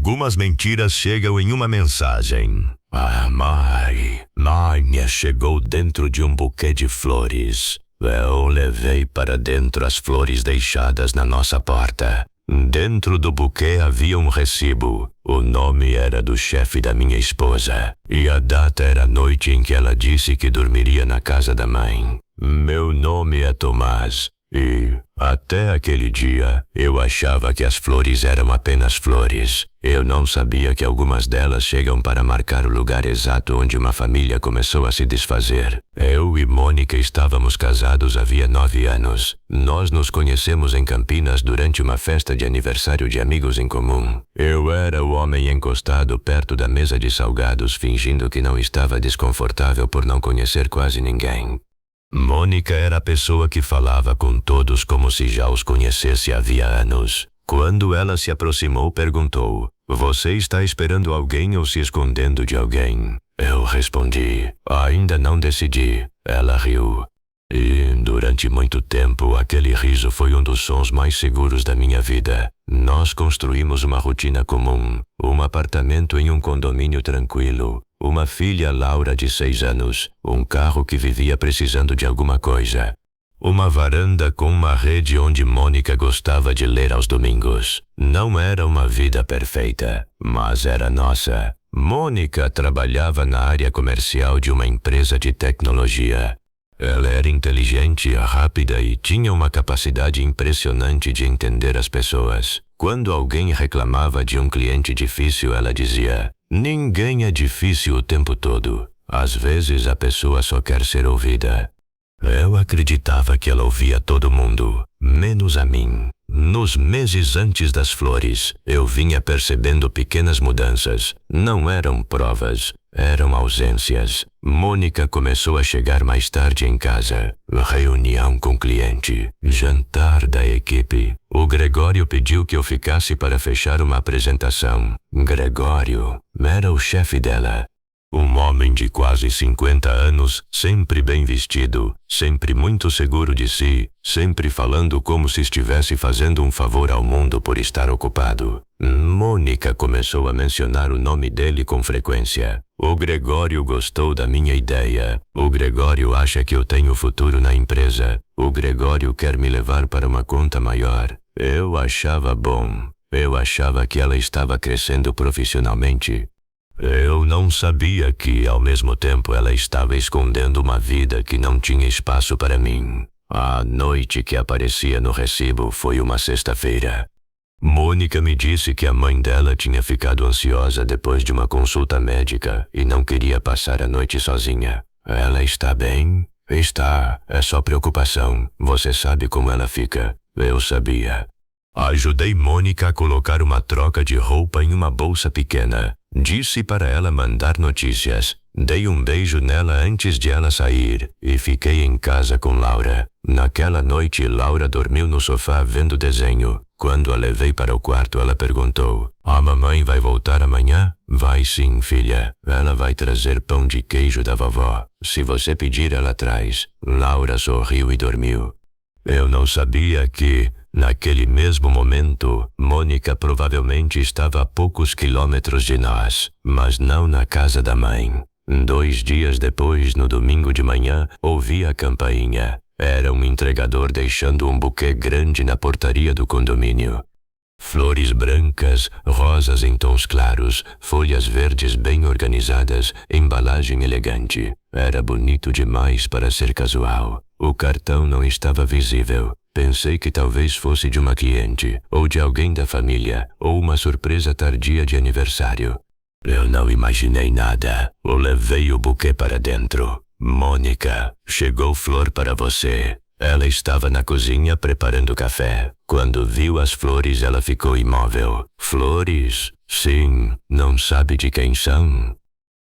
Algumas mentiras chegam em uma mensagem. A Mãe chegou dentro de um buquê de flores. Eu levei para dentro as flores deixadas na nossa porta. Dentro do buquê havia um recibo. O nome era do chefe da minha esposa. E a data era a noite em que ela disse que dormiria na casa da mãe. Meu nome é Tomás. E, até aquele dia, eu achava que as flores eram apenas flores. Eu não sabia que algumas delas chegam para marcar o lugar exato onde uma família começou a se desfazer. Eu e Mônica estávamos casados havia 9 anos. Nós nos conhecemos em Campinas durante uma festa de aniversário de amigos em comum. Eu era o homem encostado perto da mesa de salgados, fingindo que não estava desconfortável por não conhecer quase ninguém. Mônica era a pessoa que falava com todos como se já os conhecesse havia anos. Quando ela se aproximou, perguntou: "Você está esperando alguém ou se escondendo de alguém?" Eu respondi: "Ainda não decidi." Ela riu. E, durante muito tempo, aquele riso foi um dos sons mais seguros da minha vida. Nós construímos uma rotina comum, um apartamento em um condomínio tranquilo, uma filha, Laura, de 6 anos, um carro que vivia precisando de alguma coisa, uma varanda com uma rede onde Mônica gostava de ler aos domingos. Não era uma vida perfeita, mas era nossa. Mônica trabalhava na área comercial de uma empresa de tecnologia. Ela era inteligente, rápida e tinha uma capacidade impressionante de entender as pessoas. Quando alguém reclamava de um cliente difícil, ela dizia: "Ninguém é difícil o tempo todo. Às vezes a pessoa só quer ser ouvida." Eu acreditava que ela ouvia todo mundo, menos a mim. Nos meses antes das flores, eu vinha percebendo pequenas mudanças. Não eram provas, eram ausências. Mônica começou a chegar mais tarde em casa. Reunião com cliente, jantar da equipe. O Gregório pediu que eu ficasse para fechar uma apresentação. Gregório era o chefe dela. Um homem de quase 50 anos, sempre bem vestido, sempre muito seguro de si, sempre falando como se estivesse fazendo um favor ao mundo por estar ocupado. Mônica começou a mencionar o nome dele com frequência. O Gregório gostou da minha ideia. O Gregório acha que eu tenho futuro na empresa. O Gregório quer me levar para uma conta maior. Eu achava bom. Eu achava que ela estava crescendo profissionalmente. Eu não sabia que, ao mesmo tempo, ela estava escondendo uma vida que não tinha espaço para mim. A noite que aparecia no recibo foi uma sexta-feira. Mônica me disse que a mãe dela tinha ficado ansiosa depois de uma consulta médica e não queria passar a noite sozinha. Ela está bem? Está. É só preocupação. Você sabe como ela fica. Eu sabia. Ajudei Mônica a colocar uma troca de roupa em uma bolsa pequena. Disse para ela mandar notícias. Dei um beijo nela antes de ela sair e fiquei em casa com Laura. Naquela noite, Laura dormiu no sofá vendo desenho. Quando a levei para o quarto, ela perguntou: "A mamãe vai voltar amanhã?" "Vai sim, filha. Ela vai trazer pão de queijo da vovó. Se você pedir, ela traz." Laura sorriu e dormiu. Eu não sabia que, naquele mesmo momento, Mônica provavelmente estava a poucos quilômetros de nós, mas não na casa da mãe. 2 dias depois, no domingo de manhã, ouvi a campainha. Era um entregador deixando um buquê grande na portaria do condomínio. Flores brancas, rosas em tons claros, folhas verdes bem organizadas, embalagem elegante. Era bonito demais para ser casual. O cartão não estava visível. Pensei que talvez fosse de uma cliente, ou de alguém da família, ou uma surpresa tardia de aniversário. Eu não imaginei nada. Eu levei o buquê para dentro. "Mônica, chegou flor para você." Ela estava na cozinha preparando café. Quando viu as flores, ela ficou imóvel. "Flores? Sim. Não sabe de quem são?"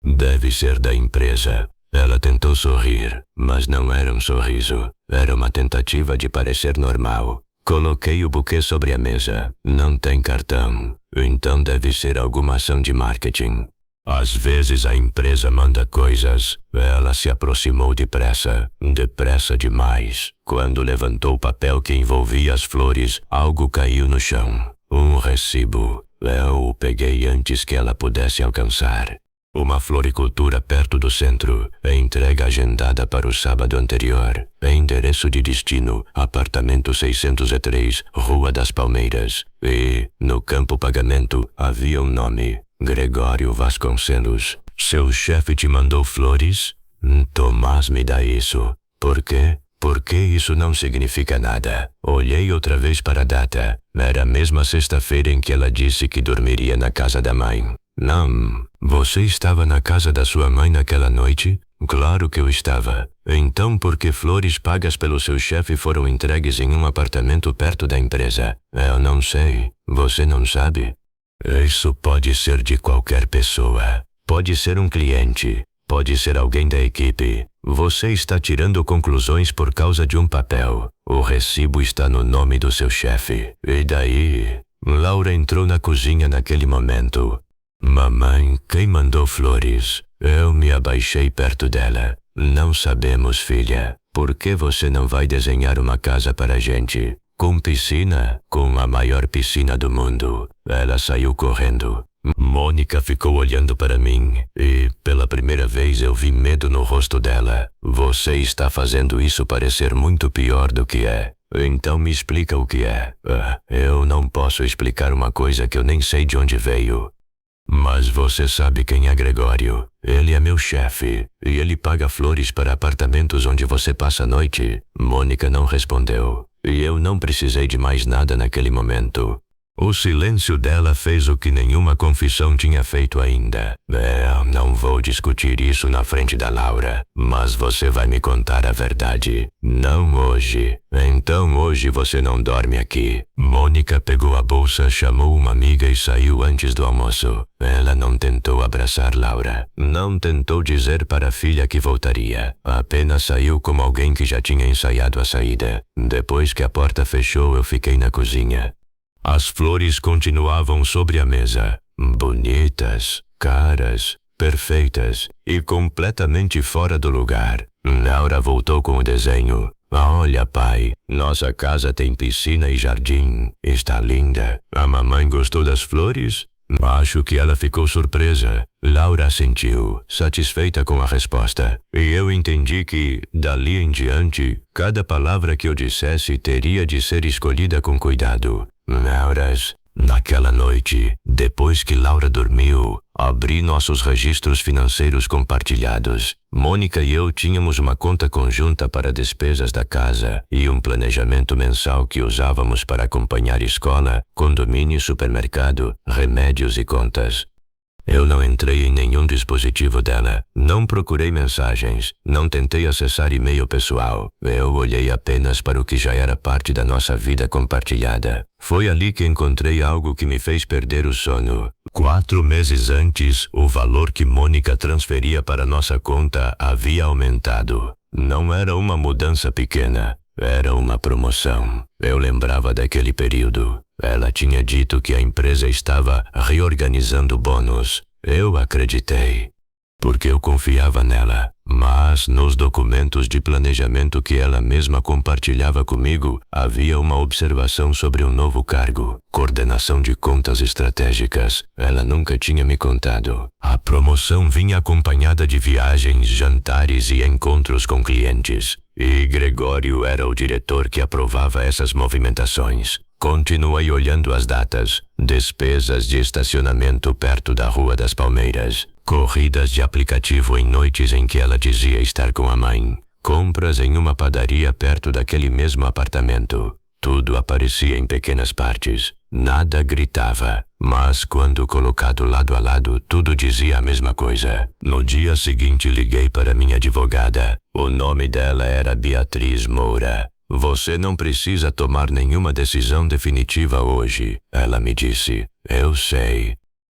"Deve ser da empresa." Ela tentou sorrir, mas não era um sorriso. Era uma tentativa de parecer normal. Coloquei o buquê sobre a mesa. "Não tem cartão. Então deve ser alguma ação de marketing." Às vezes a empresa manda coisas. Ela se aproximou depressa demais. Quando levantou o papel que envolvia as flores, algo caiu no chão. Um recibo. Eu o peguei antes que ela pudesse alcançar. Uma floricultura perto do centro. Entrega agendada para o sábado anterior. Endereço de destino: apartamento 603, Rua das Palmeiras. E, no campo pagamento, havia um nome: Gregório Vasconcelos. Seu chefe te mandou flores? Tomás, me dá isso. Por quê? Porque isso não significa nada. Olhei outra vez para a data. Era a mesma sexta-feira em que ela disse que dormiria na casa da mãe. Não. Você estava na casa da sua mãe naquela noite? Claro que eu estava. Então por que flores pagas pelo seu chefe foram entregues em um apartamento perto da empresa? Eu não sei. Você não sabe? Isso pode ser de qualquer pessoa. Pode ser um cliente. Pode ser alguém da equipe. Você está tirando conclusões por causa de um papel. O recibo está no nome do seu chefe. E daí? Laura entrou na cozinha naquele momento. Mamãe, quem mandou flores? Eu me abaixei perto dela. Não sabemos, filha. Por que você não vai desenhar uma casa para a gente? Com piscina? Com a maior piscina do mundo. Ela saiu correndo. Mônica ficou olhando para mim e, pela primeira vez, eu vi medo no rosto dela. Você está fazendo isso parecer muito pior do que é. Então me explica o que é. Eu não posso explicar uma coisa que eu nem sei de onde veio. Mas você sabe quem é Gregório. Ele é meu chefe e ele paga flores para apartamentos onde você passa a noite. Mônica não respondeu e eu não precisei de mais nada naquele momento. O silêncio dela fez o que nenhuma confissão tinha feito ainda. Não vou discutir isso na frente da Laura, mas você vai me contar a verdade. Não hoje. Então hoje você não dorme aqui. Mônica pegou a bolsa, chamou uma amiga e saiu antes do almoço. Ela não tentou abraçar Laura. Não tentou dizer para a filha que voltaria. Apenas saiu como alguém que já tinha ensaiado a saída. Depois que a porta fechou, eu fiquei na cozinha. As flores continuavam sobre a mesa, bonitas, caras, perfeitas e completamente fora do lugar. Laura voltou com o desenho. Olha, pai, nossa casa tem piscina e jardim. Está linda. A mamãe gostou das flores? Acho que ela ficou surpresa. Laura assentiu, satisfeita com a resposta. E eu entendi que, dali em diante, cada palavra que eu dissesse teria de ser escolhida com cuidado. Lauras, naquela noite, depois que Laura dormiu, abri nossos registros financeiros compartilhados. Mônica e eu tínhamos uma conta conjunta para despesas da casa e um planejamento mensal que usávamos para acompanhar escola, condomínio, supermercado, remédios e contas. Eu não entrei em nenhum dispositivo dela, não procurei mensagens, não tentei acessar e-mail pessoal. Eu olhei apenas para o que já era parte da nossa vida compartilhada. Foi ali que encontrei algo que me fez perder o sono. 4 meses antes, o valor que Mônica transferia para nossa conta havia aumentado. Não era uma mudança pequena. Era uma promoção. Eu lembrava daquele período. Ela tinha dito que a empresa estava reorganizando bônus. Eu acreditei, porque eu confiava nela. Mas nos documentos de planejamento que ela mesma compartilhava comigo, havia uma observação sobre um novo cargo: coordenação de contas estratégicas. Ela nunca tinha me contado. A promoção vinha acompanhada de viagens, jantares e encontros com clientes. E Gregório era o diretor que aprovava essas movimentações. Continuei olhando as datas. Despesas de estacionamento perto da Rua das Palmeiras. Corridas de aplicativo em noites em que ela dizia estar com a mãe. Compras em uma padaria perto daquele mesmo apartamento. Tudo aparecia em pequenas partes. Nada gritava, mas quando colocado lado a lado, tudo dizia a mesma coisa. No dia seguinte liguei para minha advogada. O nome dela era Beatriz Moura. Você não precisa tomar nenhuma decisão definitiva hoje, ela me disse. Eu sei.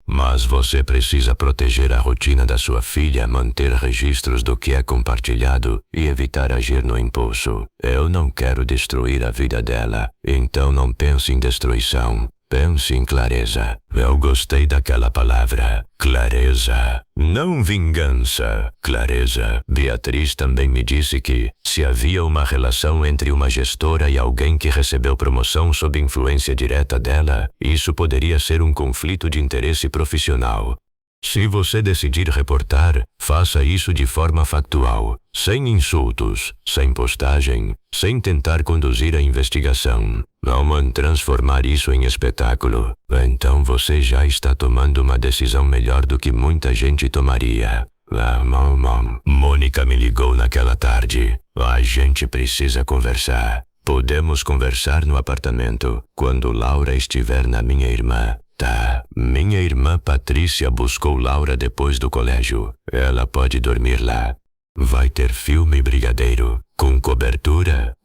Mas você precisa proteger a rotina da sua filha, manter registros do que é compartilhado e evitar agir no impulso. Eu não quero destruir a vida dela, então não pense em destruição. Pense em clareza. Eu gostei daquela palavra. Clareza. Não vingança. Clareza. Beatriz também me disse que, se havia uma relação entre uma gestora e alguém que recebeu promoção sob influência direta dela, isso poderia ser um conflito de interesse profissional. Se você decidir reportar, faça isso de forma factual, sem insultos, sem postagem, sem tentar conduzir a investigação. Não transformar isso em espetáculo. Então você já está tomando uma decisão melhor do que muita gente tomaria. Mônica me ligou naquela tarde. A gente precisa conversar. Podemos conversar no apartamento, quando Laura estiver na minha irmã. Tá. Minha irmã Patrícia buscou Laura depois do colégio. Ela pode dormir lá. Vai ter filme brigadeiro. Com cobertura,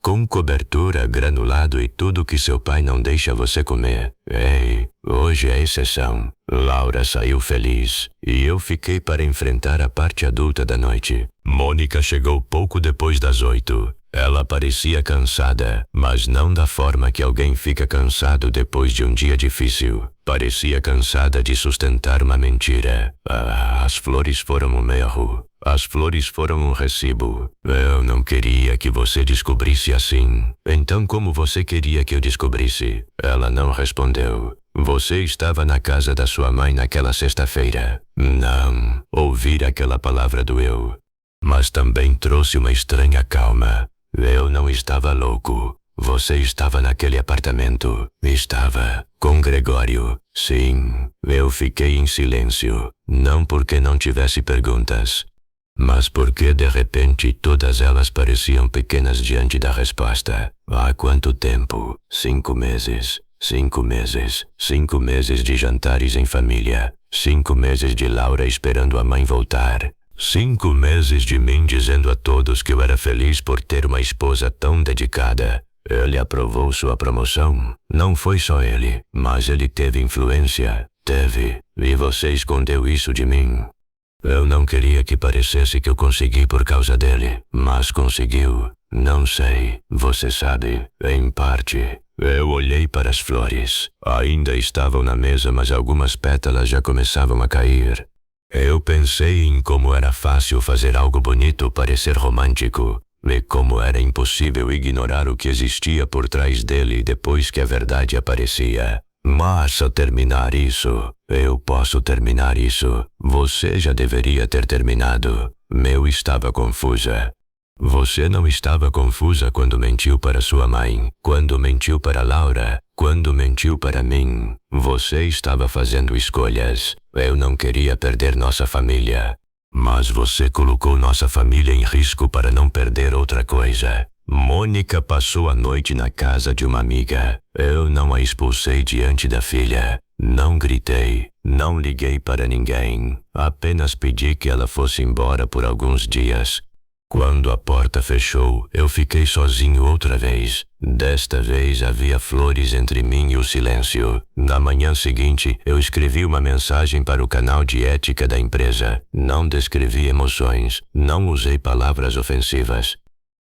granulado e tudo que seu pai não deixa você comer. Ei, hoje é exceção. Laura saiu feliz, e eu fiquei para enfrentar a parte adulta da noite. Mônica chegou pouco depois das 8. Ela parecia cansada, mas não da forma que alguém fica cansado depois de um dia difícil. Parecia cansada de sustentar uma mentira. As flores foram um erro. As flores foram um recibo. Eu não queria que você descobrisse assim. Então como você queria que eu descobrisse? Ela não respondeu. Você estava na casa da sua mãe naquela sexta-feira. Não. Ouvir aquela palavra doeu. Mas também trouxe uma estranha calma. Eu não estava louco. Você estava naquele apartamento. Estava. Com Gregório. Sim. Eu fiquei em silêncio. Não porque não tivesse perguntas, mas porque de repente todas elas pareciam pequenas diante da resposta. Há quanto tempo? 5 meses. 5 meses. 5 meses de jantares em família. 5 meses de Laura esperando a mãe voltar. 5 meses de mim dizendo a todos que eu era feliz por ter uma esposa tão dedicada. Ele aprovou sua promoção. Não foi só ele, mas ele teve influência. Teve. E você escondeu isso de mim. Eu não queria que parecesse que eu consegui por causa dele, mas conseguiu. Não sei. Você sabe, em parte. Eu olhei para as flores. Ainda estavam na mesa, mas algumas pétalas já começavam a cair. Eu pensei em como era fácil fazer algo bonito parecer romântico, e como era impossível ignorar o que existia por trás dele depois que a verdade aparecia. Mas ao terminar isso, eu posso terminar isso. Você já deveria ter terminado. Eu estava confusa. Você não estava confusa quando mentiu para sua mãe, quando mentiu para Laura, quando mentiu para mim. Você estava fazendo escolhas. Eu não queria perder nossa família. Mas você colocou nossa família em risco para não perder outra coisa. Mônica passou a noite na casa de uma amiga. Eu não a expulsei diante da filha. Não gritei, não liguei para ninguém. Apenas pedi que ela fosse embora por alguns dias. Quando a porta fechou, eu fiquei sozinho outra vez. Desta vez havia flores entre mim e o silêncio. Na manhã seguinte, eu escrevi uma mensagem para o canal de ética da empresa. Não descrevi emoções, não usei palavras ofensivas.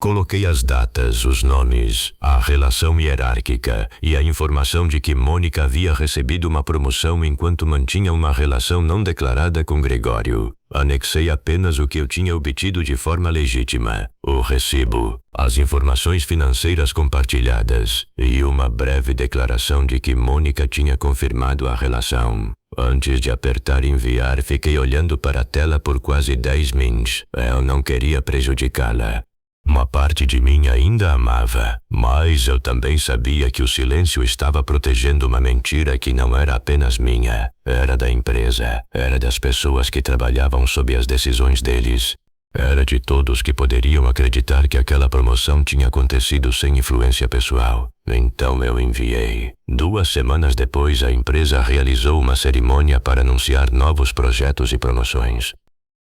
Coloquei as datas, os nomes, a relação hierárquica e a informação de que Mônica havia recebido uma promoção enquanto mantinha uma relação não declarada com Gregório. Anexei apenas o que eu tinha obtido de forma legítima, o recibo, as informações financeiras compartilhadas e uma breve declaração de que Mônica tinha confirmado a relação. Antes de apertar enviar, fiquei olhando para a tela por quase 10 minutos. Eu não queria prejudicá-la. Uma parte de mim ainda amava, mas eu também sabia que o silêncio estava protegendo uma mentira que não era apenas minha, era da empresa, era das pessoas que trabalhavam sob as decisões deles. Era de todos que poderiam acreditar que aquela promoção tinha acontecido sem influência pessoal. Então eu enviei. 2 semanas depois, a empresa realizou uma cerimônia para anunciar novos projetos e promoções.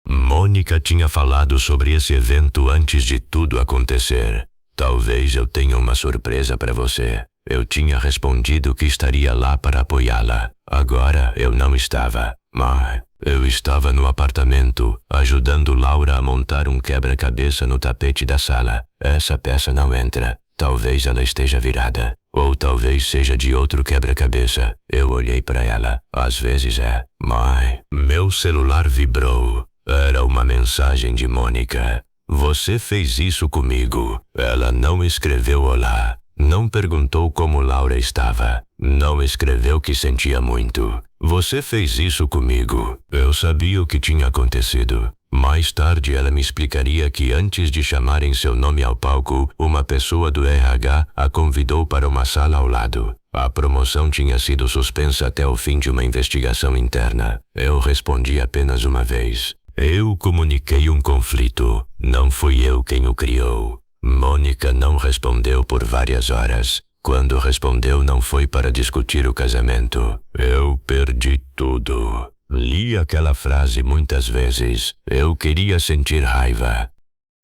Mônica tinha falado sobre esse evento antes de tudo acontecer. Talvez eu tenha uma surpresa para você. Eu tinha respondido que estaria lá para apoiá-la. Agora eu não estava. Mas eu estava no apartamento, ajudando Laura a montar um quebra-cabeça no tapete da sala. Essa peça não entra. Talvez ela esteja virada. Ou talvez seja de outro quebra-cabeça. Eu olhei para ela. Às vezes é. Mãe. Meu celular vibrou. Era uma mensagem de Mônica. Você fez isso comigo. Ela não escreveu olá. Não perguntou como Laura estava. Não escreveu que sentia muito. Você fez isso comigo. Eu sabia o que tinha acontecido. Mais tarde ela me explicaria que antes de chamarem seu nome ao palco, uma pessoa do RH a convidou para uma sala ao lado. A promoção tinha sido suspensa até o fim de uma investigação interna. Eu respondi apenas uma vez. Eu comuniquei um conflito. Não fui eu quem o criou. Mônica não respondeu por várias horas. Quando respondeu, não foi para discutir o casamento. Eu perdi tudo. Li aquela frase muitas vezes. Eu queria sentir raiva,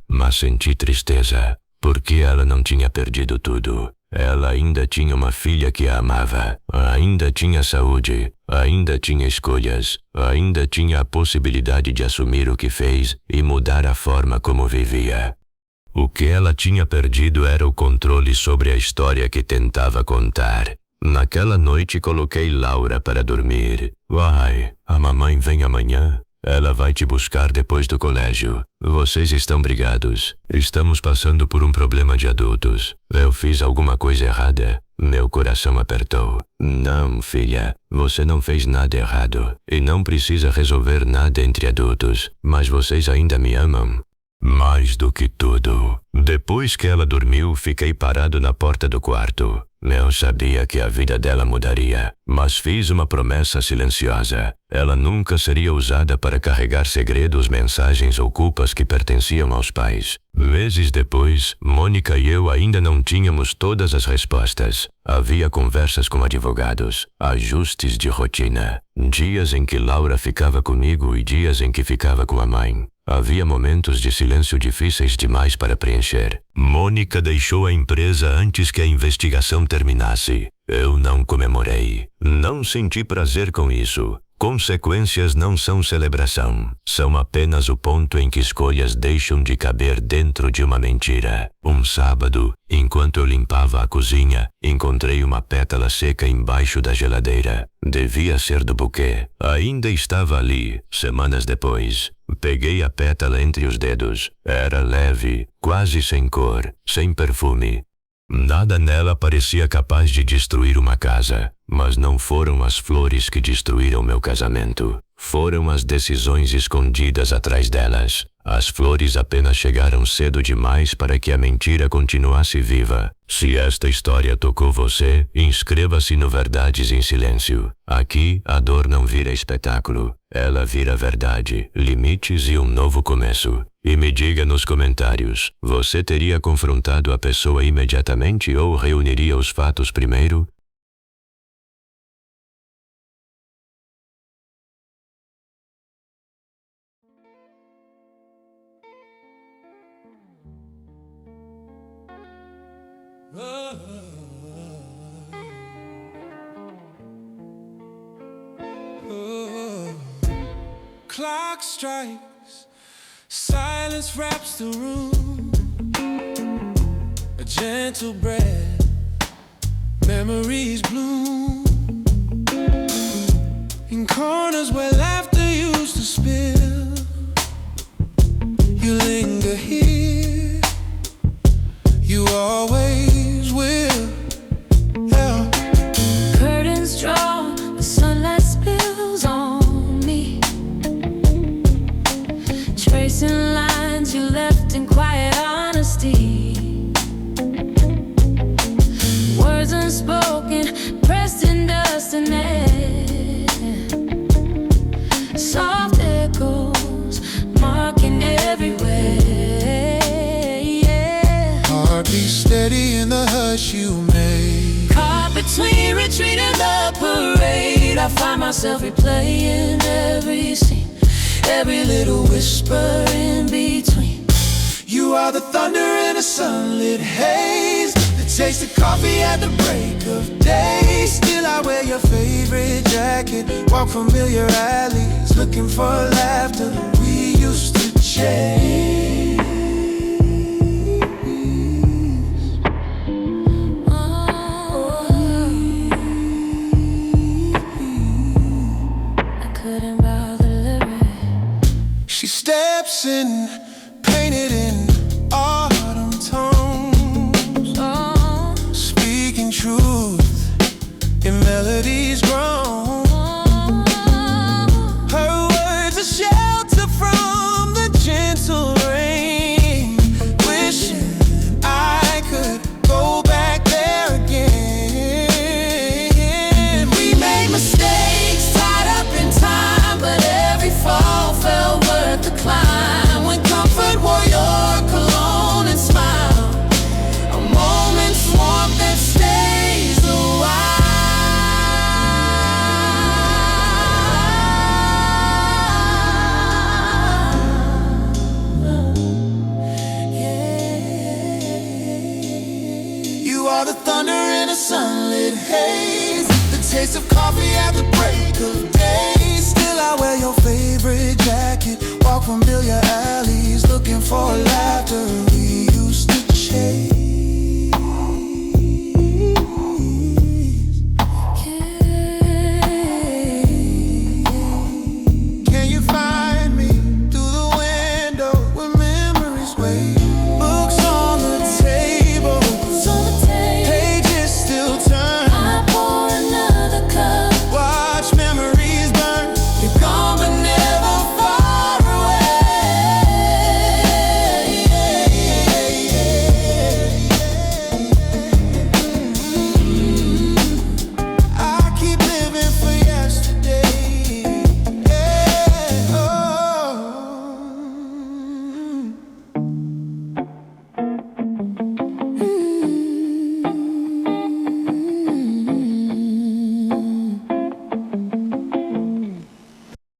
mas senti tristeza, porque ela não tinha perdido tudo. Ela ainda tinha uma filha que a amava, ainda tinha saúde, ainda tinha escolhas, ainda tinha a possibilidade de assumir o que fez e mudar a forma como vivia. O que ela tinha perdido era o controle sobre a história que tentava contar. Naquela noite coloquei Laura para dormir. Vai, a mamãe vem amanhã. Ela vai te buscar depois do colégio. Vocês estão brigados. Estamos passando por um problema de adultos. Eu fiz alguma coisa errada? Meu coração apertou. Não, filha. Você não fez nada errado. E não precisa resolver nada entre adultos. Mas vocês ainda me amam? Mais do que tudo. Depois que ela dormiu, fiquei parado na porta do quarto. Eu sabia que a vida dela mudaria, mas fiz uma promessa silenciosa. Ela nunca seria usada para carregar segredos, mensagens ou culpas que pertenciam aos pais. Meses depois, Mônica e eu ainda não tínhamos todas as respostas. Havia conversas com advogados, ajustes de rotina, dias em que Laura ficava comigo e dias em que ficava com a mãe. Havia momentos de silêncio difíceis demais para preencher. Mônica deixou a empresa antes que a investigação terminasse. Eu não comemorei. Não senti prazer com isso. Consequências não são celebração. São apenas o ponto em que escolhas deixam de caber dentro de uma mentira. Um sábado, enquanto eu limpava a cozinha, encontrei uma pétala seca embaixo da geladeira. Devia ser do buquê. Ainda estava ali, semanas depois. Peguei a pétala entre os dedos. Era leve, quase sem cor, sem perfume. Nada nela parecia capaz de destruir uma casa, mas não foram as flores que destruíram meu casamento. Foram as decisões escondidas atrás delas. As flores apenas chegaram cedo demais para que a mentira continuasse viva. Se esta história tocou você, inscreva-se no Verdades em Silêncio. Aqui, a dor não vira espetáculo. Ela vira verdade, limites e um novo começo. E me diga nos comentários, você teria confrontado a pessoa imediatamente ou reuniria os fatos primeiro? Clock strikes, silence wraps the room. A gentle breath, memories bloom. In corners where laughter used to spill, you linger here, you always will. Yeah. Curtains drawn, the sunlight spills on me, tracing lines you left in quiet honesty. Words unspoken, pressed in dust and air, soft echoes marking everywhere. Yeah. Heartbeat steady in the hush you made. Caught between retreat and the parade, I find myself replaying every scene, every little whisper in between. You are the thunder in a sunlit haze, the taste of coffee at the break of day. Still I wear your favorite jacket, walk familiar alleys, looking for laughter we used to chase. writing about the lyrics. She steps in, painted in autumn tones, Oh, speaking truth in melodies grown. Her words a shelter from the gentle rain. Wishing I could go back there again. we made mistakes tied up in time, but every fall felt worth the climb. When comfort wore your cologne and smile, a moment's warmth that stays a while. You are the thunder in a sunlit haze, the taste of coffee at the break of